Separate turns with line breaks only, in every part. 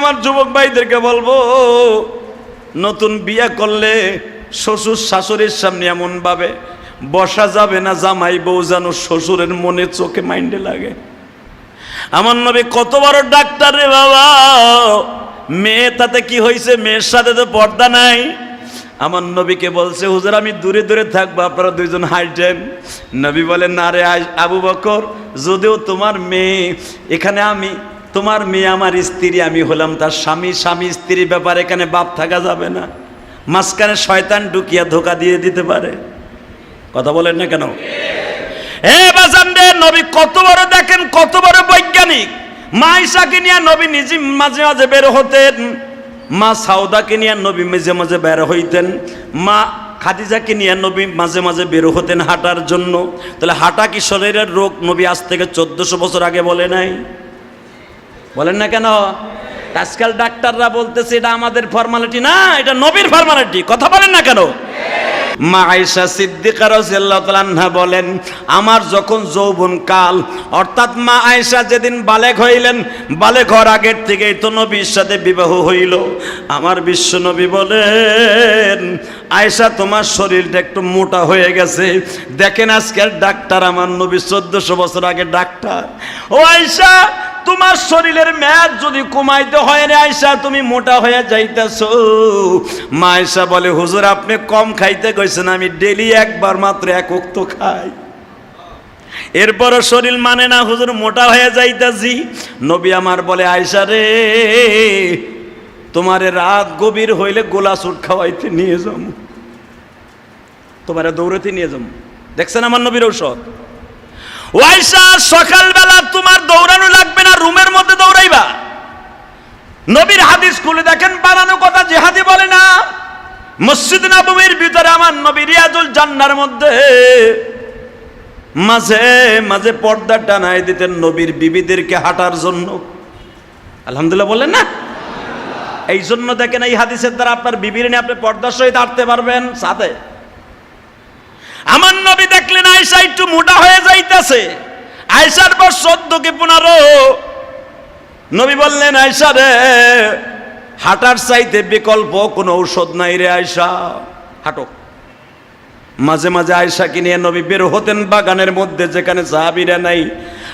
আমার যুবক ভাইদেরকে বলবো, নতুন বিয়ে করলে শ্বশুর শাশুড়ির সামনে এমন ভাবে বসা যাবে না জামাই বউ যেন শ্বশুরের মনে চোখে মাইন্ডে লাগে। আমার নবী কত বড় ডাক্তার রে বাবা, মেয়ে তাতে কি হয়েছে, মেয়ের সাথে তো পর্দা নাই। আমার নবীকে বলছে, হুজুর আমি দূরে দূরে থাকবো, আপনারা দুইজন হাইটেন। নবী বলেন, না রে আবু বকর, যদিও তোমার মেয়ে এখানে, আমি তোমার মেয়ে আমার স্ত্রী, আমি হলাম তার স্বামী, স্বামী স্ত্রীর ব্যাপারে এখানে বাপ থাকা যাবে না, মাঝখানে শয়তান ঢুকিয়া ধোকা দিয়ে দিতে পারে। কথা বলেন না কেন? বাজান রে, নবী কত বড় দেখেন, কত বড় বৈজ্ঞানিক। মা আয়েশাকে নিয়ে নবী নিজে মাঝে মাঝে বের হতেন, মা সাউদাকে নিয়ে নবী মাঝে মাঝে বের হইতেন, মা খাদিজাকে নিয়ে নবী মাঝে মাঝে বের হতেন হাঁটার জন্য। তাহলে হাঁটা কি শরীরের রোগ? নবী আজ থেকে 1400 বছর আগে বলে নাই? বলেন না কেন? আজকাল ডাক্তাররা বলতেছে এটা আমাদের ফর্মালিটি না, এটা নবীর ফর্মালিটি। কথা বলেন না কেন? মা আয়েশা সিদ্দিকা রাদিয়াল্লাহু তাআলা আনহা বলেন, আমার যখন যৌবন কাল, অর্থাৎ মা আয়েশা যেদিন বালেগ হইলেন, বালেগ হওয়ার আগের থেকেই তো নবীর সাথে বিবাহ হইল। আমার বিশ্ব নবী বলেন, আয়েশা তোমার শরীরটা একটু মোটা হয়ে গেছে। দেখেন আজকের ডাক্তার, আমার নবী 1400 বছর আগে ডাক্তার। ও আয়েশা, তোমার শরীরের মেয়াদ যদি কমাইতে হয় রে আয়েশা, তুমি মোটা হয়ে যাইতেছো। মা আয়েশা বলে, হুজুর আপনি কম খাইতে কইছেন, আমি ডেলি একবার মাত্র 1 ওয়াক্ত খাই, এরপরও শরীর মানে না হুজুর, মোটা হয়ে যাইতাছি। নবী আমার বলে, আয়েশা রে, তোমারে রাত গভীর হইলে গোলা সুট খাওয়াইতে নিয়ে যাম, তোমারে দৌড়াতে নিয়ে যাম। দেখছেন আমার নবীর ঔষধ। আয়েশা, সকালবেলা তোমার দৌড়ানো লাগবে না, রুমের মধ্যে দৌড়াইবা। নবীর হাদিস খুলে দেখেন, বানানো কথা জিহাদি বলে না। মসজিদ নববীর ভিতরে আমার নবী রিয়াজুল জান্নার মধ্যে মাঝে মাঝে পর্দা টানায় দিতেন নবীর বিবিদেরকে হাঁটার জন্য। আলহামদুলিল্লাহ বলেন না? এই জন্য দেখেন এই হাদিসের দ্বারা আপনার বিবির নিয়ে আপনি পর্দার সহিত হাঁটতে পারবেন সাথে। আমার নবী দেখলেন আয়েশা একটু মোটা হয়ে যাইতেছে, আয়েশার বয়স 14 কি 15। নবী বললেন, আয়েশা রে, হাঁটার চাইতে বিকল্প কোনো ঔষধ নাই রে আয়েশা, হাঁটো। মাঝে মাঝে আয়েশাকে নিয়ে নবী বের হতেন বাগানের মধ্যে, যেখানে সাহাবীরা নাই।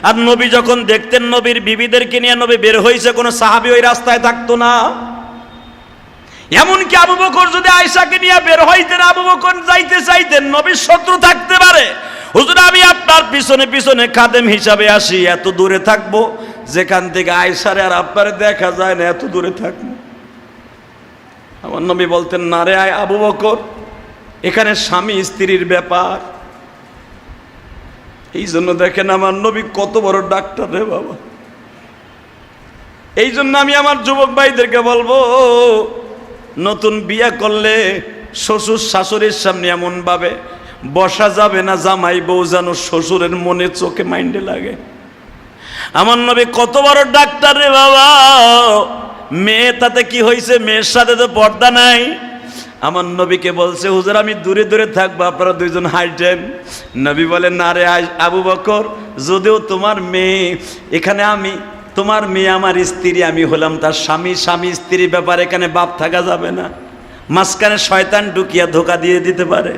আর নবী যখন দেখতেন নবীর বিবিদেরকে নিয়ে নবী বের হয়েছে, কোনো সাহাবী ওই রাস্তায় থাকতো না। এমনকি আবু বকর যদি আয়েশাকে নিয়ে বের হইতেন, আবু বকর যাইতে চাইতেন, নবীর শত্রু থাকতে পারে, হুজুর আমি আপনার পিছনে পিছনে খাদেম হিসাবে আসি, এত দূরে থাকবো যেখান থেকে আয়েশারে আর আপনারে দেখা যায় না, এত দূরে থাকবো। আমার নবী বলতেন, না রে আবু বকর, এখানে স্বামী স্ত্রীর ব্যাপার। এই জন্য দেখেন আমার নবী কত বড় ডাক্তার রে বাবা। এই জন্য আমি আমার যুবক ভাইদেরকে বলবো, নতুন বিয়ে করলে শ্বশুর শাশুড়ির সামনে এমন ভাবে বসা যাবে না জামাই বউ যেন শ্বশুরের মনে চোখে মাইন্ডে লাগে। আমার নবী কত বড় ডাক্তার রে বাবা, মেয়ে তাতে কি হয়েছে, মেয়ের সাথে তো পর্দা নাই। আমার নবীকে বলছে, হুজুর আমি দূরে দূরে থাকবো, আপনারা দুইজন হাইটেন। নবী বলেন, না রে আবু বকর, যদিও তোমার মেয়ে এখানে, আমি তোমার মেয়ে আমার স্ত্রী, আমি হলাম তার স্বামী, স্বামী স্ত্রীর ব্যাপারে এখানে বাপ থাকা যাবে না, মাঝখানে শয়তান ঢুকিয়া ধোকা দিয়ে দিতে পারে।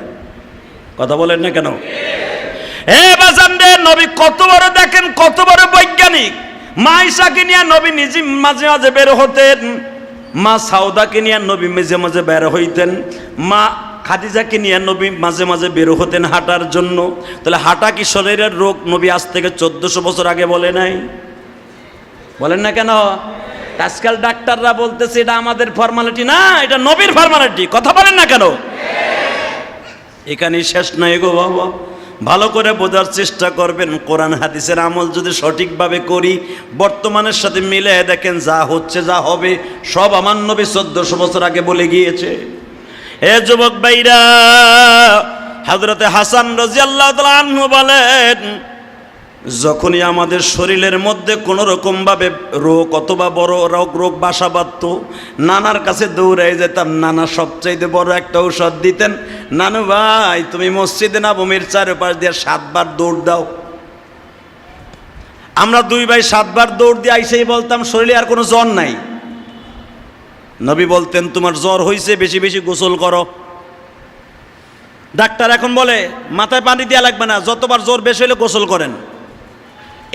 কথা বলেন না কেন? বাজান রে, নবী কত বড় দেখেন, কত বড় বৈজ্ঞানিক। মা আয়েশাকে নিয়ে নবী নিজে মাঝে মাঝে বের হতেন, মা সাউদাকে নিয়ে নবী মাঝে মাঝে বের হইতেন, মা খাদিজাকে নিয়ে নবী মাঝে মাঝে বের হতেন হাঁটার জন্য। তাহলে হাঁটা কি শরীরের রোগ? নবী আজ থেকে 1400 বছর আগে বলে নাই? বলেন না কেন? আজকাল ডাক্তাররা বলতেছে এটা আমাদের ফর্মালিটি না, এটা নবীর ফর্মালিটি। কথা বলেন না কেন? এখানেই শেষ নাই গো বাবা, ভালো করে বোঝার চেষ্টা করবেন। কোরআন হাদিসের আমল যদি সঠিকভাবে করি, বর্তমানের সাথে মিলে দেখেন যা হচ্ছে যা হবে সব আমার নবী 1400 বছর আগে বলে গিয়েছে। যুবক ভাইরা, হযরতে হাসান রাদিয়াল্লাহু তাআলা আনহু বলেন, যখনই আমাদের শরীরের মধ্যে কোনো রকম ভাবে রোগ অথবা বড় রোগ বাসা বাঁধত, নানার কাছে দৌড়াই যেতাম। নানা সবচাইতে বড় একটা ঔষধ দিতেন, নানু ভাই তুমি মসজিদে নববীর চারপাশ দিয়ে 7 বার দৌড় দাও। আমরা 2 ভাই 7 বার দৌড় দিয়ে আইসেই বলতাম শরীরে আর কোনো জ্বর নাই, নবী বলতেন তোমার জ্বর হয়েছে, বেশি বেশি গোসল করো। ডাক্তার এখন বলে মাথায় পানি দেওয়া লাগবে না, যতবার জ্বর বেশি হলে গোসল করেন।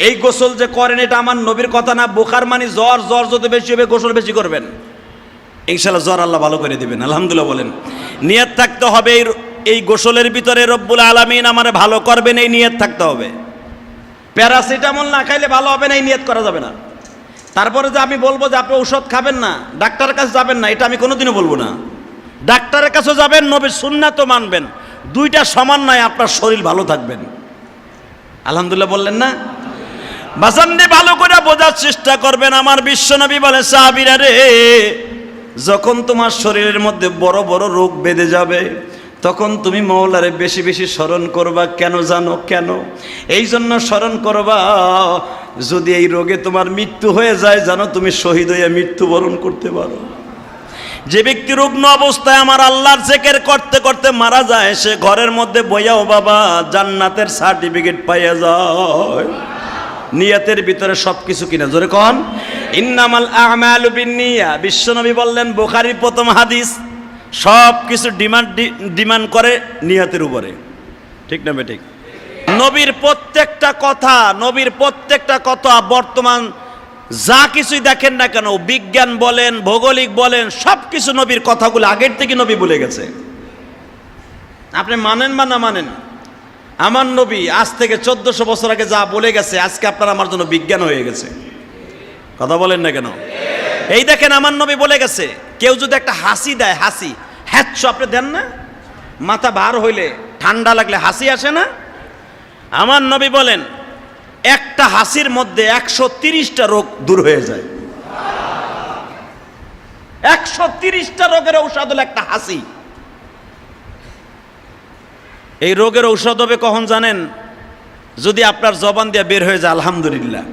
এই গোসল যে করেন এটা আমার নবীর কথা না, বোখার মানে জ্বর, জ্বর যত বেশি হবে গোসল বেশি করবেন, ইনশাআল্লাহ জ্বর আল্লাহ ভালো করে দিবেন। আলহামদুলিল্লাহ বলেন। নিয়ত থাকতে হবে এই গোসলের ভিতরে রব্বুল আলামিন আমারে ভালো করবেন, এই নিয়ত থাকতে হবে। প্যারাসিটামল না খাইলে ভালো হবে না, এই নিয়ত করা যাবে না। তারপরে যে আমি বলবো যে আপনি ঔষধ খাবেন না, ডাক্তারের কাছে যাবেন না, এটা আমি কোনোদিনও বলবো না। ডাক্তারের কাছে যাবেন, নবীর সুন্নাতও মানবেন, দুইটা সমান নয়, আপনার শরীর ভালো থাকবেন। আলহামদুলিল্লাহ বললেন না? বাজানরে ভালো করে বোঝার চেষ্টা করবেন। আমার বিশ্বনবী বলে সাহাবীরা রে, যখন তোমার শরীরের মধ্যে বড় বড় রোগ বেঁধে যাবে তখন তুমি মওলারে বেশি বেশি স্মরণ করবা। কেন জানো? কেন? এই জন্য স্মরণ করবা, যদি এই রোগে তোমার মৃত্যু হয়ে যায় জানো তুমি শহীদ হয়ে মৃত্যুবরণ করতে পারো। যে ব্যক্তি রুগ্ন অবস্থায় আমার আল্লাহর জিকির করতে করতে মারা যায়, সে ঘরের মধ্যে বইয়াও বাবা জান্নাতের সার্টিফিকেট পাইয়া যায়। নিয়তের ভিতরে সবকিছু কিনা, জোরে কন ইন্নামাল আমালু বিন্নিয়া। বিশ্বনবী বললেন, বুখারীর প্রথম হাদিস, সব কিছু ডিমান্ড করে নিয়তের উপরে। ঠিক না বেঠিক? নবীর প্রত্যেকটা কথা বর্তমান যা কিছুই দেখেন না কেন, বিজ্ঞান বলেন, ভৌগোলিক বলেন, সব কিছু নবীর কথাগুলো আগের থেকে নবী বলে গেছে। আপনি মানেন বা না মানেন, আমার নবী আজ থেকে 1400 বছর আগে যা বলে গেছে আজকে আপনার আমার জন্য বিজ্ঞান হয়ে গেছে। কথা বলেন না কেন? এই দেখেন আমার নবী বলে গেছে, কেউ যদি একটা হাসি দেয়, হাসি হ্যাচ্ছ আপনি দেন না? মাথা ভার হইলে ঠান্ডা লাগলে হাসি আসে না? আমার নবী বলেন একটা হাসির মধ্যে 130টা রোগ দূর হয়ে যায়। 130টা রোগের ঔষধ হলো একটা হাসি। এই রোগের ঔষধ হবে কখন জানেন? যদি আপনার জবান দিয়ে বের হয়ে যায় আলহামদুলিল্লাহ।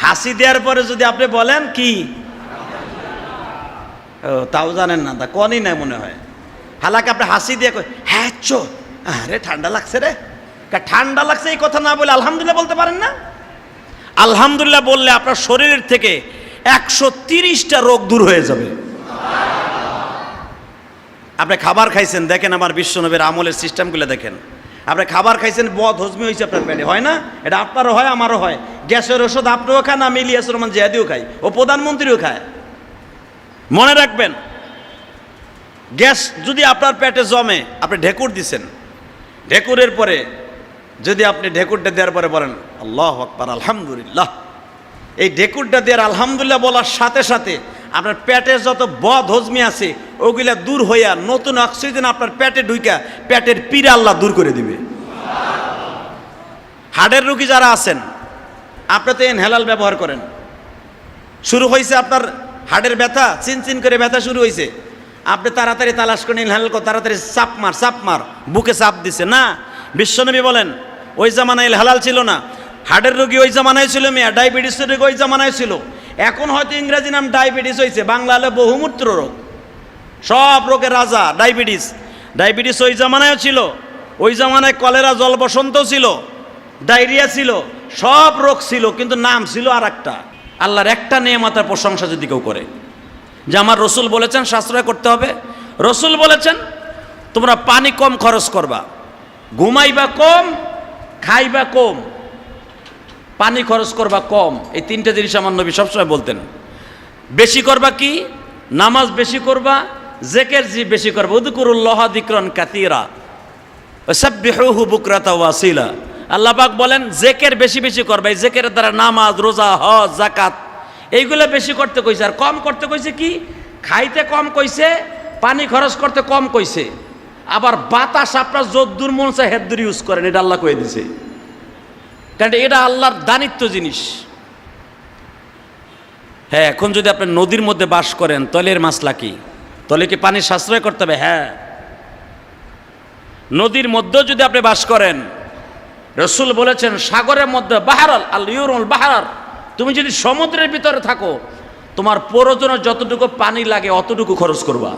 হাসি দেওয়ার পরে যদি আপনি বলেন কি, তাও জানেন না, তা কনই নাই মনে হয়। হালাকে আপনি হাসি দিয়ে হ্যাঁ চো, আরে ঠান্ডা লাগছে রে, ঠান্ডা লাগছে এই কথা না বলে আলহামদুলিল্লাহ বলতে পারেন না? আলহামদুলিল্লাহ বললে আপনার শরীরের থেকে 130টা রোগ দূর হয়ে যাবে। আপনি খাবার খাইছেন, দেখেন আমার বিশ্বনবীর আমলের সিস্টেমগুলো দেখেন। আপনি খাবার খাইছেন, বদ হজমি হয়েছে আপনার পেটে, হয় না? এটা আপনারও হয়, আমারও হয়। গ্যাসের ওষুধ আপনিও খান, আমি ইলিয়াস রহমান জিয়াদিও খাই, ও প্রধানমন্ত্রীও খায়। মনে রাখবেন, গ্যাস যদি আপনার পেটে জমে, আপনি ঢেকুর দিছেন, ঢেকুরের পরে যদি আপনি ঢেকুরটা দেওয়ার পরে বলেন আল্লাহু আকবার আলহামদুলিল্লাহ, এই ঢেকুরটা দেওয়ার আলহামদুলিল্লাহ বলার সাথে সাথে আপনার পেটের যত বদ হজমি আছে ওগুলা দূর হইয়া নতুন অক্সিজেন আপনার পেটে ঢুইকা পেটের পীড়া আল্লাহ দূর করে দিবে। হার্টের রোগী যারা আছেন, আপনি তো ইনহেলার ব্যবহার করেন, শুরু হয়েছে আপনার হার্টের ব্যথা, চিনচিন করে ব্যথা শুরু হয়েছে, আপনি তাড়াতাড়ি তালাশ করেন ইনহেলার করে, তাড়াতাড়ি চাপ মার বুকে চাপ দিছে না। বিশ্বনবী বলেন ওই জামানায় হালাল ছিল না। হার্টের রোগী ওই জামানায় ছিল, মেয়া ডায়াবেটিসের রোগী ওই জামানায় ছিল। এখন হয়তো ইংরেজি নাম ডায়াবেটিস হয়েছে, বাংলা হলে বহুমূত্র রোগ, সব রোগের রাজা ডায়াবেটিস ওই জামানায়ও ছিল। ওই জামানায় কলেরা, জল বসন্ত ছিল, ডায়রিয়া ছিল, সব রোগ ছিল, কিন্তু নাম ছিল আর একটা। আল্লাহর একটা নেয়ামতের প্রশংসা যদি কেউ করে, যে আমার রসুল বলেছেন সাশ্রয় করতে হবে, রসুল বলেছেন তোমরা পানি কম খরচ করবা, ঘুমাইবা কম, খাইবা কম, পানি খরচ করবা কম। এই তিনটে জিনিস আমার নবী সবসময় বলতেন। বেশি করবা কি? নামাজ বেশি করবা, জিকির বেশি করবা, উযকুরুল্লাহ যিকরান কাসীরা ওয়াসাব্বিহুহু বুকরাতা ওয়া আসীলা। আল্লাহ পাক বলেন জিকির বেশি বেশি করবা। এই জিকিরের দ্বারা নামাজ, রোজা, হজ, যাকাত এইগুলো বেশি করতে কইছে। আর কম করতে কইছে কি? খাইতে কম কইছে, পানি খরচ করতে কম কইছে। আবার বাতাস আপনার যদ্দুর মন চায় হেদ্দুর ইউজ করেন, এটা আল্লাহ কয়ে দিছে, কারণ এটা আল্লাহর দানিত্ব জিনিস। হ্যাঁ, এখন যদি আপনি নদীর মধ্যে বাস করেন, তলের মাছলা কি? তলে কি পানির সাশ্রয় করতে হবে? হ্যাঁ। নদীর মধ্যেও যদি আপনি বাস করেন, রসুল বলেছেন সাগরের মধ্যে বাহারাল আল ইউরুল বাহার, তুমি যদি সমুদ্রের ভিতরে থাকো, তোমার প্রয়োজনে যতটুকু পানি লাগে অতটুকু খরচ করবা।